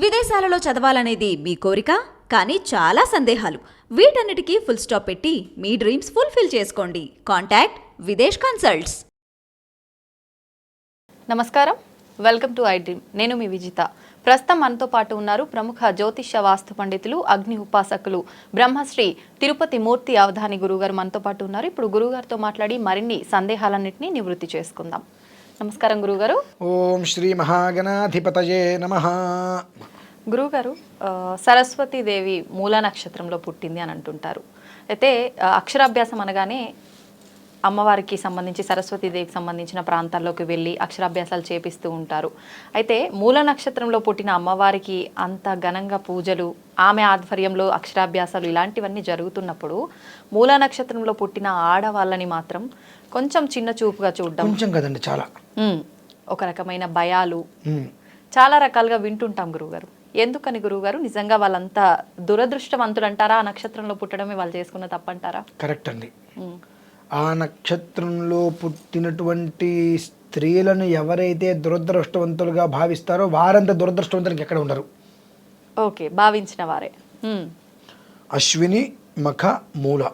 విదేశాలలో చదవాలనేది మీ కోరిక, కానీ చాలా సందేహాలు. వీటన్నిటికీ ఫుల్ స్టాప్ పెట్టి మీ డ్రీమ్స్ ఫుల్ఫిల్ చేసుకోండి. Contact Videsh consults. నమస్కారం, వెల్కమ్ టు ఐ డ్రీమ్. నేను మీ విజిత. ప్రస్తుతం మనతో పాటు ఉన్నారు ప్రముఖ జ్యోతిష్య వాస్తు పండితులు, అగ్ని ఉపాసకులు, బ్రహ్మశ్రీ తిరుపతి మూర్తి అవధాని గురుగారు మనతో పాటు ఉన్నారు. ఇప్పుడు గురుగారితో మాట్లాడి మరిన్ని సందేహాలన్నింటినీ నివృత్తి చేసుకుందాం. నమస్కారం గురుగారు. ఓం శ్రీ మహాగణాధిపతయే నమః. గురుగారు, సరస్వతీదేవి మూల నక్షత్రంలో పుట్టింది అని అంటుంటారు. అయితే అక్షరాభ్యాసం అనగానే అమ్మవారికి సంబంధించి, సరస్వతీదేవికి సంబంధించిన ప్రాంతాల్లోకి వెళ్ళి అక్షరాభ్యాసాలు చేపిస్తూ ఉంటారు. అయితే మూల నక్షత్రంలో పుట్టిన అమ్మవారికి అంత ఘనంగా పూజలు, ఆమె ఆధ్వర్యంలో అక్షరాభ్యాసాలు ఇలాంటివన్నీ జరుగుతున్నప్పుడు మూల నక్షత్రంలో పుట్టిన ఆడవాళ్ళని మాత్రం కొంచెం చిన్న చూపుగా చూడడం, కొంచెం కదండి, చాలా ఒక రకమైన భయాలు చాలా రకాలుగా వింటుంటాం గురువుగారు. ఎందుకని గురువుగారు? నిజంగా వాళ్ళంతా దురదృష్టవంతులు అంటారా? ఆ నక్షత్రంలో పుట్టడమే వాళ్ళు చేసుకున్న తప్పంటారా? కరెక్ట్ అండి. ఆ నక్షత్రంలో పుట్టినటువంటి స్త్రీలను ఎవరైతే దురదృష్టవంతులుగా భావిస్తారో వారంత దురదృష్టవంతులకి ఎక్కడ ఉండరు. ఓకే, భావించిన వారే. అశ్విని, మఖ, మూల.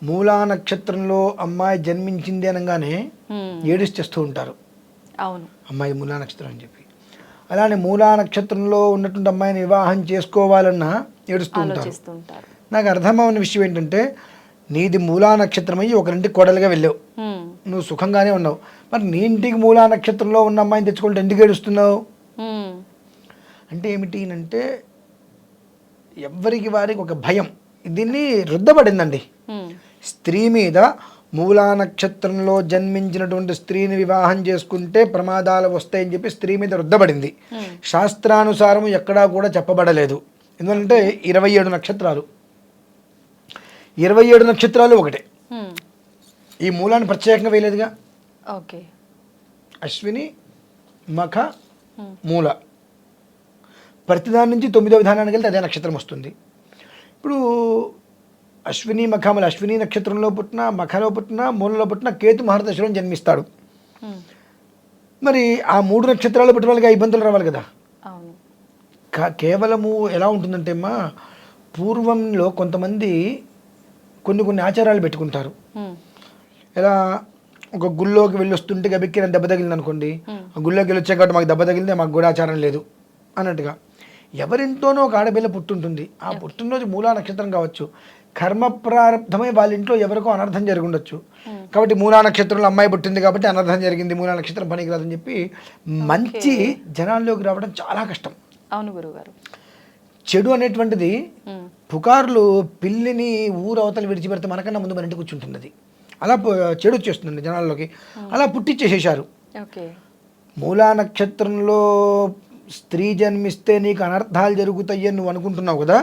మూలా నక్షత్రంలో అమ్మాయి జన్మించింది అనగానే ఏడుస్తూ ఉంటారు. అవును, అమ్మాయి మూలా నక్షత్రం అని చెప్పి. అలానే మూలా నక్షత్రంలో ఉన్నటువంటి అమ్మాయిని వివాహం చేసుకోవాలన్నా ఏడుస్తూ ఉంటారు. నాకు అర్థమవున్న విషయం ఏంటంటే, నీది మూలా నక్షత్రం అయ్యి ఒకరింటికి కోడలుగా వెళ్ళావు, నువ్వు సుఖంగానే ఉన్నావు. మరి నీ ఇంటికి మూలా నక్షత్రంలో ఉన్న అమ్మాయిని తెచ్చుకుంటే ఎందుకు ఏడుస్తున్నావు అంటే ఏమిటి అంటే, ఎవరికి వారికి ఒక భయం దీన్ని రుద్దబడిందండి. స్త్రీ మీద మూలా నక్షత్రంలో జన్మించినటువంటి స్త్రీని వివాహం చేసుకుంటే ప్రమాదాలు వస్తాయని చెప్పి స్త్రీ మీద రుద్దబడింది. శాస్త్రానుసారం ఎక్కడా కూడా చెప్పబడలేదు. ఎందుకంటే 27 నక్షత్రాలు, 27 నక్షత్రాలు ఒకటే. ఈ మూలాన్ని ప్రత్యేకంగా వేయలేదుగా. ఓకే, అశ్విని, మఖ, మూల, ప్రతిదాని నుంచి 9వ విధానానికి వెళ్తే అదే నక్షత్రం వస్తుంది. ఇప్పుడు అశ్విని, మఖములు, అశ్విని నక్షత్రంలో పుట్టిన, మఖలో పుట్టిన, మూలలో పుట్టిన కేతు మహర్దశలో జన్మిస్తాడు. మరి ఆ 3 నక్షత్రాలు పుట్టిన వాళ్ళకి ఇబ్బందులు రావాలి కదా. కేవలము ఎలా ఉంటుందంటే అమ్మా, పూర్వంలో కొంతమంది కొన్ని ఆచారాలు పెట్టుకుంటారు. ఎలా, ఒక గుళ్ళోకి వెళ్ళి వస్తుంటే గబెక్కిన దెబ్బ తగిలింది అనుకోండి, ఆ గుళ్ళోకి వెళ్ళి వచ్చాక కాబట్టి మాకు దెబ్బ తగిలిందే, మాకు కూడా ఆచారం లేదు అన్నట్టుగా. ఎవరింట్లోనో ఒక ఆడపిల్ల పుట్టుంటుంది, ఆ పుట్టినరోజు మూలా నక్షత్రం కావచ్చు, కర్మ ప్రారంభమై వాళ్ళ ఇంట్లో ఎవరికో అనర్థం జరిగి ఉండొచ్చు. కాబట్టి మూలా నక్షత్రంలో అమ్మాయి పుట్టింది కాబట్టి అనర్థం జరిగింది, మూలా నక్షత్రం పనికిరాదని చెప్పి మంచి జనాల్లోకి రావడం చాలా కష్టం. అవును గురుగారు. చెడు అనేటువంటిది, పుకార్లు పిల్లిని ఊరు అవతల విడిచిపెడితే మనకన్నా ముందు మన ఇంటికి కూర్చుంటుంది. అది అలా చెడు వచ్చేస్తుందండి జనాల్లోకి, అలా పుట్టించేసేసారు. మూలా నక్షత్రంలో స్త్రీ జన్మిస్తే నీకు అనర్థాలు జరుగుతాయి అని నువ్వు అనుకుంటున్నావు కదా.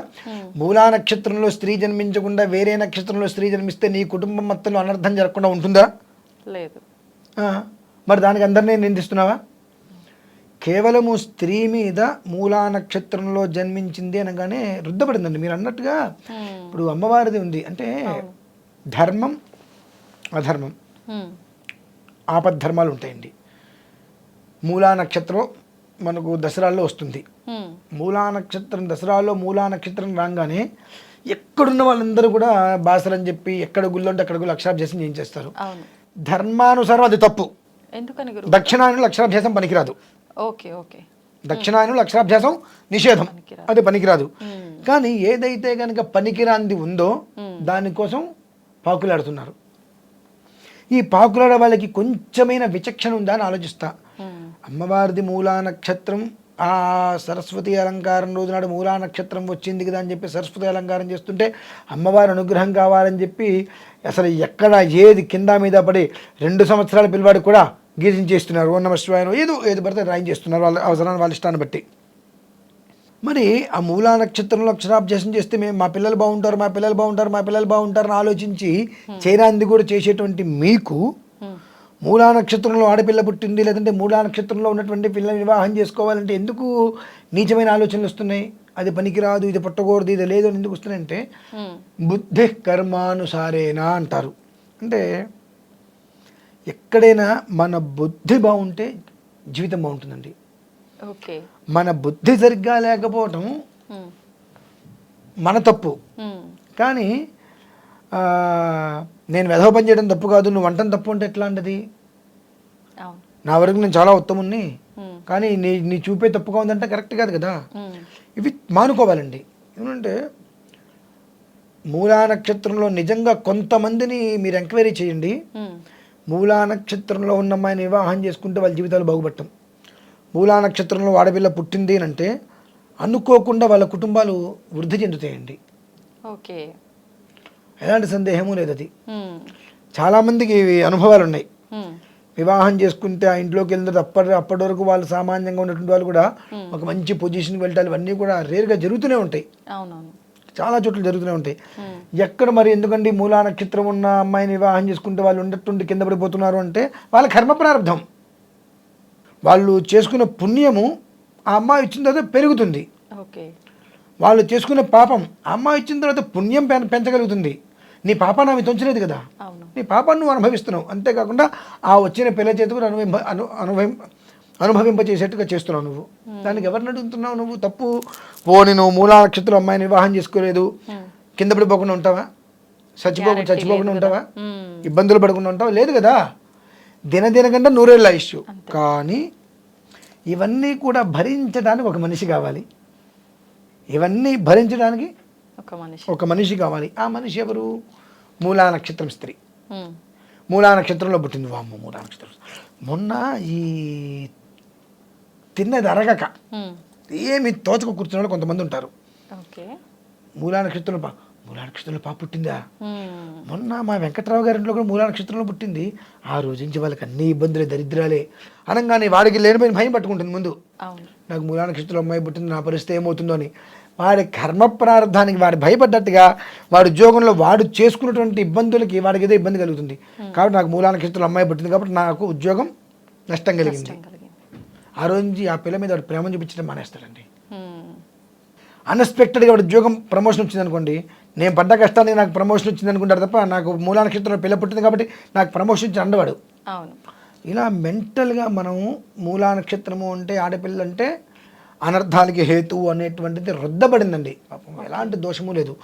మూలా నక్షత్రంలో స్త్రీ జన్మించకుండా వేరే నక్షత్రంలో స్త్రీ జన్మిస్తే నీ కుటుంబం మొత్తంలో అనర్థం జరగకుండా ఉంటుందా? లేదు. మరి దానికి అందరినీ నిందిస్తున్నావా? కేవలము స్త్రీ మీద మూలా నక్షత్రంలో జన్మించింది అనగానే రుద్దపడిందండి. మీరు అన్నట్టుగా ఇప్పుడు అమ్మవారిది ఉంది అంటే ధర్మం, అధర్మం, ఆపద్ధర్మాలు ఉంటాయండి. మూలా నక్షత్రం మనకు దసరాల్లో వస్తుంది. మూలా నక్షత్రం దసరాలో మూలా నక్షత్రం రాగానే ఎక్కడున్న వాళ్ళందరూ కూడా బాసలు అని చెప్పి ఎక్కడ గుళ్ళు ఉంటే అక్కడ గుళ్ళు అక్షరాభ్యాసం చేయించేస్తారు. ధర్మానుసారం అది తప్పు. దక్షిణాయనులు అక్షరాభ్యాసం పనికిరాదు. దక్షిణాయనులు అక్షరాభ్యాసం నిషేధం, అది పనికిరాదు. కానీ ఏదైతే కనుక పనికిరాంది ఉందో దానికోసం పాకులాడుతున్నారు. ఈ పాకులాడే వాళ్ళకి కొంచెమైన విచక్షణ ఉందా అని ఆలోచిస్తా. అమ్మవారిది మూలా నక్షత్రం, ఆ సరస్వతి అలంకారం రోజు నాడు మూలా నక్షత్రం వచ్చింది కదా అని చెప్పి సరస్వతి అలంకారం చేస్తుంటే అమ్మవారి అనుగ్రహం కావాలని చెప్పి అసలు ఎక్కడ ఏది కింద మీద పడి 2 సంవత్సరాల పిల్లవాడికి కూడా గీతించేస్తున్నారు. ఓ నమ శివాయ ఏది పడితే రాయించేస్తున్నారు వాళ్ళ అవసరాన్ని, వాళ్ళ ఇష్టాన్ని బట్టి. మరి ఆ మూలా నక్షత్రంలో అక్షరాభ్యాసం చేస్తే మేము మా పిల్లలు బాగుంటారు, మా పిల్లలు బాగుంటారు, మా పిల్లలు బాగుంటారని ఆలోచించి చైనాంది కూడా చేసేటువంటి మీకు మూలా నక్షత్రంలో ఆడపిల్ల పుట్టింది, లేదంటే మూలా నక్షత్రంలో ఉన్నటువంటి పిల్లల్ని వివాహం చేసుకోవాలంటే ఎందుకు నీచమైన ఆలోచనలు వస్తున్నాయి? అది పనికిరాదు, ఇది పుట్టకూడదు, ఇది లేదు అని ఎందుకు వస్తున్నాయంటే బుద్ధి కర్మానుసారేనా అంటారు. అంటే ఎక్కడైనా మన బుద్ధి బాగుంటే జీవితం బాగుంటుందండి. ఓకే. మన బుద్ధి సరిగ్గా లేకపోవటం ఉమ్. మన తప్పు. ఉమ్. కానీ నేను వెధవ పని చేయడం తప్పు కాదు, నువ్వు వంటం తప్పు అంటే ఎట్లా అంటది? అవును. నా వరకు నేను చాలా ఉత్తముణ్ణి, ఉమ్. కానీ నీ చూపే తప్పుగా ఉందంటే కరెక్ట్ కాదు కదా. ఉమ్. ఇవి మానుకోవాలండి. ఎందుకంటే మూలా నక్షత్రంలో నిజంగా కొంతమందిని మీరు ఎంక్వైరీ చేయండి. ఉమ్. మూలా నక్షత్రంలో ఉన్న అమ్మాయిని వివాహం చేసుకుంటే వాళ్ళ జీవితాలు బాగుపడటం. మూలా నక్షత్రంలో ఆడపిల్ల పుట్టింది అని అంటే అనుకోకుండా వాళ్ళ కుటుంబాలు వృద్ధి చెందుతాయండి. ఓకే. ఎలాంటి సందేహము లేదు. అది ఉమ్. చాలామందికి ఇవి అనుభవాలు ఉన్నాయి. ఉమ్. వివాహం చేసుకుంటే ఆ ఇంట్లోకి వెళ్ళిన అప్పటి వరకు వాళ్ళు సామాన్యంగా ఉన్నటువంటి వాళ్ళు కూడా ఒక మంచి పొజిషన్కి వెళ్ళటాలు ఇవన్నీ కూడా రేరుగా జరుగుతూనే ఉంటాయి. అవునవును. చాలా చోట్ల జరుగుతూనే ఉంటాయి. ఉమ్. ఎక్కడ మరి ఎందుకండి మూలా నక్షత్రం ఉన్న అమ్మాయిని వివాహం చేసుకుంటే వాళ్ళు ఉండట్టుండి కింద పడిపోతున్నారు అంటే వాళ్ళ కర్మ ప్రారంధం. వాళ్ళు చేసుకున్న పుణ్యము ఆ అమ్మాయి ఇచ్చిన తర్వాత పెరుగుతుంది. ఓకే. వాళ్ళు చేసుకునే పాపం ఆ అమ్మాయి ఇచ్చిన తర్వాత పుణ్యం పెంచగలుగుతుంది. నీ పాపాన్ని ఆమె తొంచలేదు కదా, అవును. నీ పాపాన్ని నువ్వు అనుభవిస్తున్నావు. అంతేకాకుండా ఆ వచ్చిన పిల్ల చేతి కూడా అనుభవింపచేసేట్టుగా చేస్తున్నావు నువ్వు. దానికి ఎవరిని అడుగుతున్నావు నువ్వు? తప్పు. పోని నువ్వు మూలా నక్షత్రం అమ్మాయిని వివాహం చేసుకోలేదు, కింద పడిపోకుండా ఉంటావా? చచ్చిపోకుండా ఉంటావా? ఇబ్బందులు పడకుండా ఉంటావా? లేదు కదా. దినదినకంటే నూరేళ్ళ ఇష్యూ. కానీ ఇవన్నీ కూడా భరించడానికి ఒక మనిషి కావాలి. ఇవన్నీ భరించడానికి ఒక మనిషి కావాలి. ఆ మనిషి ఎవరు? మూలా నక్షత్రం స్త్రీ. మూలా నక్షత్రంలో పుట్టింది. వామ్మ, మూలా నక్షత్రం. మొన్న ఈ తిన్నది అరగక ఏమి తోచక కూర్చున్న వాళ్ళు కొంతమంది ఉంటారు. మూలా నక్షత్రంలో పాప పుట్టిందా? మొన్న మా వెంకట్రావు గారి ఇంట్లో కూడా మూలా నక్షత్రంలో పుట్టింది. ఆ రోజు నుంచి వాళ్ళకి అన్ని ఇబ్బందులే, దరిద్రాలే. అనగానే వాడికి లేనిపోయిన భయం పట్టుకుంటుంది ముందు. నాకు మూలా నక్షత్రంలో అమ్మాయి పుట్టింది, నా పరిస్థితి ఏమవుతుందో అని. వాడి కర్మ ప్రారంధానికి వాడు భయపడ్డట్టుగా వాడి ఉద్యోగంలో వాడు చేసుకున్నటువంటి ఇబ్బందులకి వాడికి ఏదో ఇబ్బంది కలుగుతుంది. కాబట్టి నాకు మూలా నక్షత్రంలో అమ్మాయి పుట్టింది కాబట్టి నాకు ఉద్యోగం నష్టం కలిగింది. ఆ రోజు నుంచి ఆ పిల్ల మీద వాడు ప్రేమ చూపించడం మానేస్తాడండి. అన్ఎక్స్పెక్టెడ్గా వాడు ఉద్యోగం ప్రమోషన్ వచ్చింది అనుకోండి, నేను పడ్డ కష్టానికి నాకు ప్రమోషన్ వచ్చింది అనుకుంటాడు తప్ప నాకు మూలా నక్షత్రంలో పిల్ల పుట్టింది కాబట్టి నాకు ప్రమోషన్ వచ్చి అండవాడు. ఇలా మెంటల్గా మనం మూలా నక్షత్రము అంటే ఆడపిల్ల అంటే అనర్థాలకి హేతువు అనేటువంటిది రుద్దబడిందండి. పాపం ఎలాంటి దోషము లేదు.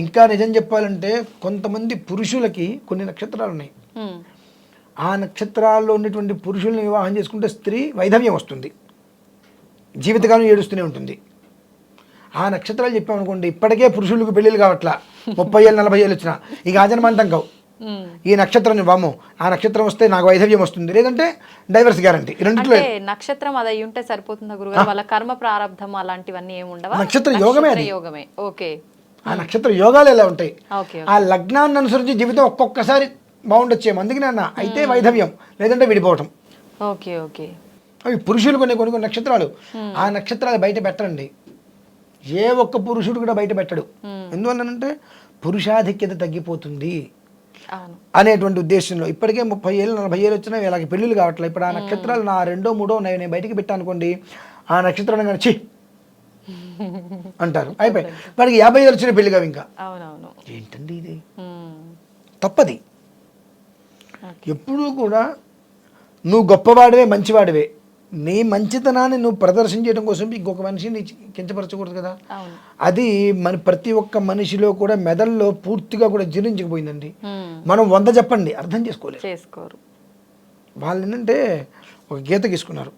ఇంకా నిజం చెప్పాలంటే కొంతమంది పురుషులకి కొన్ని నక్షత్రాలు ఉన్నాయి. ఆ నక్షత్రాల్లో ఉన్నటువంటి పురుషుల్ని వివాహం చేసుకుంటే స్త్రీ వైధవ్యం వస్తుంది, జీవితకాలం ఏడుస్తూనే ఉంటుంది. ఆ నక్షత్రాలు చెప్పామనుకోండి, ఇప్పటికే పురుషులకు పెళ్ళిళ్ళు కావట్లా, 30 ఏళ్ళు 40 ఏళ్ళు వచ్చినా ఇక ఆజన్మాంతం కావు. ఈ నక్షత్రం వాము, ఆ నక్షత్రం వస్తే నాకు వైధవ్యం వస్తుంది, లేదంటే డైవర్స్ గ్యారంటీ. రెండిట్లో నక్షత్రం అది అయి ఉంటే సరిపోతుందా గురుగారు? వాళ్ళ కర్మ ప్రారంధం అలాంటివన్నీ ఏమి ఉండవా? నక్షత్ర యోగమే అది. యోగమే. ఓకే. ఆ నక్షత్ర యోగాలు ఎలా ఉంటాయి, ఆ లగ్నాన్ని అనుసరించి జీవితం ఒక్కొక్కసారి బాగుండొచ్చేమో. అందుకనే అన్న అయితే వైధవ్యం, లేదంటే విడిపోవటం. ఓకే. ఓకే. అవి పురుషులు కొన్ని నక్షత్రాలు, ఆ నక్షత్రాలు బయట పెట్టరండి. ఏ ఒక్క పురుషుడు కూడా బయట పెట్టడు. ఎందువల్లనంటే పురుషాధిక్యత తగ్గిపోతుంది అనేటువంటి ఉద్దేశంలో. ఇప్పటికే 30 ఏళ్ళు 40 ఏళ్ళు వచ్చినా వీళ్ళకి పెళ్ళిళ్ళు కావట్లేదు. ఇప్పుడు ఆ నక్షత్రాలు నా 2ో 3ో నేను బయటికి పెట్టాను అనుకోండి, ఆ నక్షత్రం కానీ చి అంటారు, అయిపోయి. వాడికి 50 ఏళ్ళు వచ్చిన పెళ్లి కావు ఇంకా. ఏంటండి ఇది? తప్పది. ఎప్పుడూ కూడా నువ్వు గొప్పవాడివే, మంచివాడివే, నీ మంచితనాన్ని నువ్వు ప్రదర్శన చేయడం కోసం ఇంకొక మనిషిని కించపరచకూడదు కదా. అది మన ప్రతి ఒక్క మనిషిలో కూడా మెదడులో పూర్తిగా కూడా జీర్ణించకపోయిందండి. మనం 100 చెప్పండి అర్థం చేసుకోరు. వాళ్ళు ఏంటంటే ఒక గీత గీసుకున్నారు,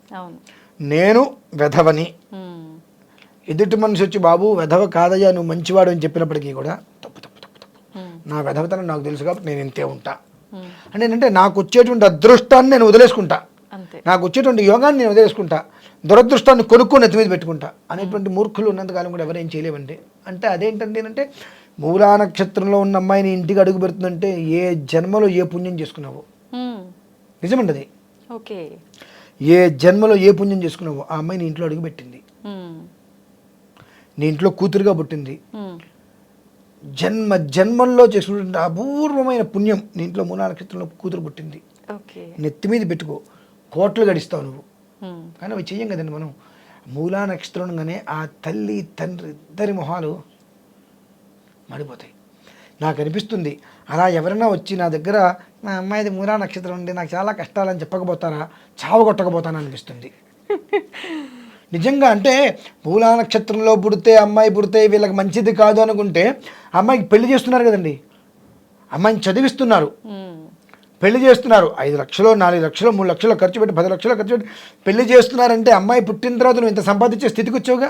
నేను వెధవని. ఎదుటి మనిషి వచ్చి బాబు వెధవ కాదయ్యా నువ్వు మంచివాడు అని చెప్పినప్పటికీ కూడా తప్పు, నా వెధవతనం నాకు తెలుసు కాబట్టి నేను ఇంతే ఉంటా అంటే ఏంటంటే నాకు వచ్చేటువంటి అదృష్టాన్ని నేను వదిలేసుకుంటా, నాకు వచ్చేటువంటి యోగాన్ని నేను వదిలేసుకుంటా, దురదృష్టాన్ని కొనుక్కొని ఎత్తి మీద పెట్టుకుంటా అనేటువంటి మూర్ఖులు ఉన్నంతకాలం కూడా ఎవరేం చేయలేవండి. అంటే అదేంటండి అంటే మూలా నక్షత్రంలో ఉన్న అమ్మాయిని ఇంటికి అడుగు పెడుతుందంటే ఏ జన్మలో ఏ పుణ్యం చేసుకున్నావో. నిజమండి అది. ఏ జన్మలో ఏ పుణ్యం చేసుకున్నావో ఆ అమ్మాయిని ఇంట్లో అడుగు పెట్టింది, నీ ఇంట్లో కూతురుగా పుట్టింది. జన్మల్లో చేసుకున్న అపూర్వమైన పుణ్యం నీ ఇంట్లో మూలా నక్షత్రంలో కూతురు పుట్టింది. నెత్తి మీద పెట్టుకో, కోట్లు గడిస్తావు నువ్వు. కానీ అవి చెయ్యం కదండి మనం. మూలా నక్షత్రంగానే ఆ తల్లి తండ్రి ఇద్దరి మొహాలు మడిపోతాయి. నాకు అనిపిస్తుంది అలా ఎవరైనా వచ్చి నా దగ్గర నా అమ్మాయిది మూలా నక్షత్రం ఉండి నాకు చాలా కష్టాలని చెప్పకపోతారా, చావగొట్టకపోతానా అనిపిస్తుంది. నిజంగా అంటే మూలా నక్షత్రంలో పుడితే అమ్మాయి పుడితే వీళ్ళకి మంచిది కాదు అనుకుంటే అమ్మాయికి పెళ్లి చేస్తున్నారు కదండి, అమ్మాయిని చదివిస్తున్నారు, పెళ్లి చేస్తున్నారు. 5 లక్షలు 4 లక్షలు 3 లక్షలు ఖర్చు పెట్టి 10 లక్షలు ఖర్చు పెట్టి పెళ్లి చేస్తున్నారంటే అమ్మాయి పుట్టిన తర్వాత నువ్వు ఇంత సంపాదించే స్థితికి వచ్చావుగా.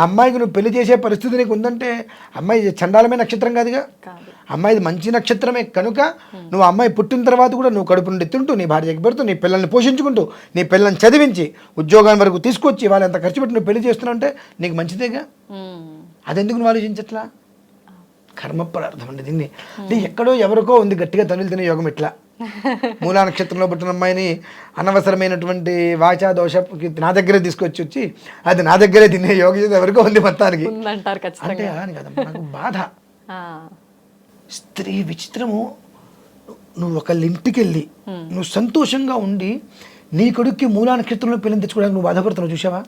అమ్మాయికి నువ్వు పెళ్లి చేసే పరిస్థితి నీకు ఉందంటే అమ్మాయి చండాలమే నక్షత్రం కాదుగా, అమ్మాయిది మంచి నక్షత్రమే. కనుక నువ్వు అమ్మాయి పుట్టిన తర్వాత కూడా నువ్వు కడుపు నుండి తింటూ నీ భార్యకి పెడుతూ నీ పిల్లల్ని పోషించుకుంటూ నీ పిల్లల్ని చదివించి ఉద్యోగం వరకు తీసుకొచ్చి వాళ్ళు ఎంత ఖర్చు పెట్టి నువ్వు పెళ్లి చేస్తున్నావు అంటే నీకు మంచిదేగా. అదెందుకు నువ్వు ఆలోచించట్లా? కర్మ పదార్థం అండి దీన్ని. అంటే ఎక్కడో ఎవరికో ఉంది గట్టిగా తనులు తినే యోగం ఇట్లా. మూలా నక్షత్రంలో పుట్టిన అమ్మాయిని అనవసరమైనటువంటి వాచా దోషకి నా దగ్గరే తీసుకొచ్చి అది నా దగ్గరే తినే యోగం ఎవరికో ఉంది మొత్తానికి అంటే అని కదా నాకు బాధ. స్త్రీ విచిత్రము. నువ్వు ఒకళ్ళ ఇంటికి వెళ్ళి నువ్వు సంతోషంగా ఉండి నీ కొడుక్కి మూలా నక్షత్రంలో పిల్లలు తెచ్చుకోవడానికి నువ్వు బాధపడుతున్నావు చూసావా,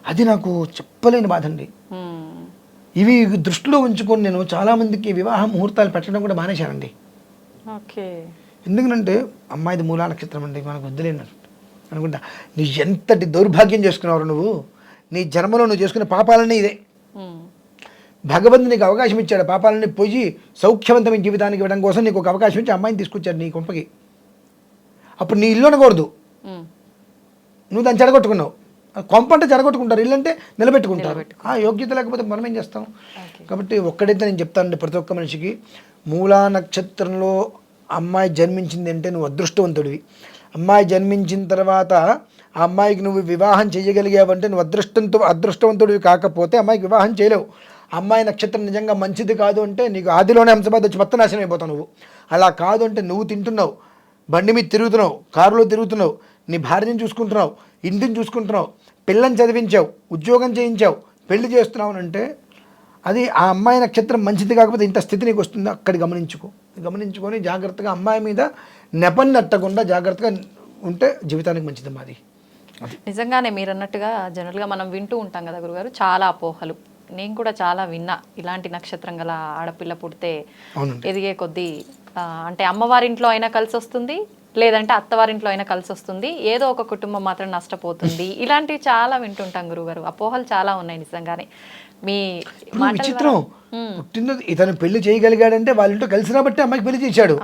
అది నాకు చెప్పలేని బాధ అండి. ఇవి దృష్టిలో ఉంచుకొని నేను చాలామందికి వివాహ ముహూర్తాలు పెట్టడం కూడా మానేశానండి. ఎందుకంటే అమ్మాయిది మూలా నక్షత్రం అండి మనకు వద్దులేను అనుకుంటా. నువ్వు ఎంతటి దౌర్భాగ్యం చేసుకున్నావు నువ్వు, నీ జన్మలో నువ్వు చేసుకునే పాపాలన్నీ ఇదే. భగవంతుడు నీకు అవకాశం ఇచ్చాడు, పాపాలన్నీ పోయి సౌఖ్యవంతమైన జీవితానికి ఇవ్వడం కోసం నీకు ఒక అవకాశం ఇచ్చి అమ్మాయిని తీసుకొచ్చాడు నీ కొంపకి. అప్పుడు నీ ఇల్లు అనకూడదు, నువ్వు దాన్ని చెడగొట్టుకున్నావు. కొంప అంటే చెడగొట్టుకుంటారు, ఇల్లు అంటే నిలబెట్టుకుంటారు. ఆ యోగ్యత లేకపోతే మనం ఏం చేస్తాం. కాబట్టి ఒక్కడైతే నేను చెప్తానండి ప్రతి ఒక్క మనిషికి, మూలా నక్షత్రంలో అమ్మాయి జన్మించింది అంటే నువ్వు అదృష్టవంతుడివి. అమ్మాయి జన్మించిన తర్వాత ఆ అమ్మాయికి నువ్వు వివాహం చేయగలిగావంటే నువ్వు అదృష్టవంతుడివి. కాకపోతే అమ్మాయికి వివాహం చేయలేవు. అమ్మాయి నక్షత్రం నిజంగా మంచిది కాదు అంటే నీకు ఆదిలోనే హంసబాధ వచ్చి మొత్తం నాశనం అయిపోతావు నువ్వు. అలా కాదు అంటే నువ్వు తింటున్నావు, బండి మీద తిరుగుతున్నావు, కారులో తిరుగుతున్నావు, నీ భార్యని చూసుకుంటున్నావు, ఇంటిని చూసుకుంటున్నావు, పిల్లని చదివించావు, ఉద్యోగం చేయించావు, పెళ్లి చేస్తున్నావు అంటే అది ఆ అమ్మాయి నక్షత్రం మంచిది కాకపోతే ఇంత స్థితి నీకు వస్తుందో అక్కడ గమనించుకొని జాగ్రత్తగా అమ్మాయి మీద నెపం నట్టకుండా జాగ్రత్తగా ఉంటే జీవితానికి మంచిది మాది. నిజంగానే మీరు అన్నట్టుగా జనరల్గా మనం వింటూ ఉంటాం కదా గురుగారు, చాలా అపోహలు. నేను కూడా చాలా విన్నా, ఇలాంటి నక్షత్రం గల ఆడపిల్ల పుడితే ఎదిగే కొద్దీ అంటే అమ్మవారింట్లో అయినా కలిసి వస్తుంది, లేదంటే అత్తవారింట్లో అయినా కలిసి వస్తుంది, ఏదో ఒక కుటుంబం మాత్రం నష్టపోతుంది. ఇలాంటివి చాలా వింటుంటాం గురుగారు. అపోహలు చాలా ఉన్నాయి నిజంగానే. మీ విచిత్రం పుట్టినది ఇతను పెళ్లి చేయగలిగాడంటే వాళ్ళంటూ కలిసి రాబట్టి అమ్మాయికి పెళ్లి చేశాడు.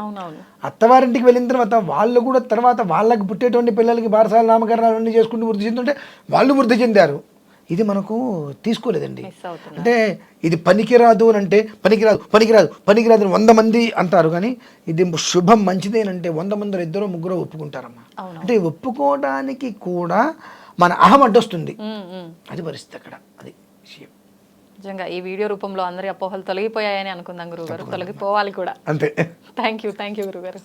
అత్తవారింటికి వెళ్ళిన తర్వాత వాళ్ళు కూడా తర్వాత వాళ్ళకి పుట్టేటువంటి పిల్లలకి బారసాల నామకరణాలు అన్నీ చేసుకుంటూ వృద్ధి చెందుతుంటే వాళ్ళు వృద్ధి చెందారు. ఇది మనకు తీసుకోలేదండి. అంటే ఇది పనికిరాదు అని అంటే పనికిరాదు అని 100 మంది అంటారు, కానీ ఇది శుభం మంచిదేనంటే 100 మందిలో 2-3 ఒప్పుకుంటారమ్మా. అంటే ఒప్పుకోవడానికి కూడా మన అహం అడ్డొస్తుంది. అది పరిస్థితి అక్కడ, అది విషయం. నిజంగా ఈ వీడియో రూపంలో అందరి అపోహలు తొలగిపోయాయని అనుకుందాం గురుగారు, తొలగిపోవాలి కూడా. అంతే. థ్యాంక్ యూ గురుగారు.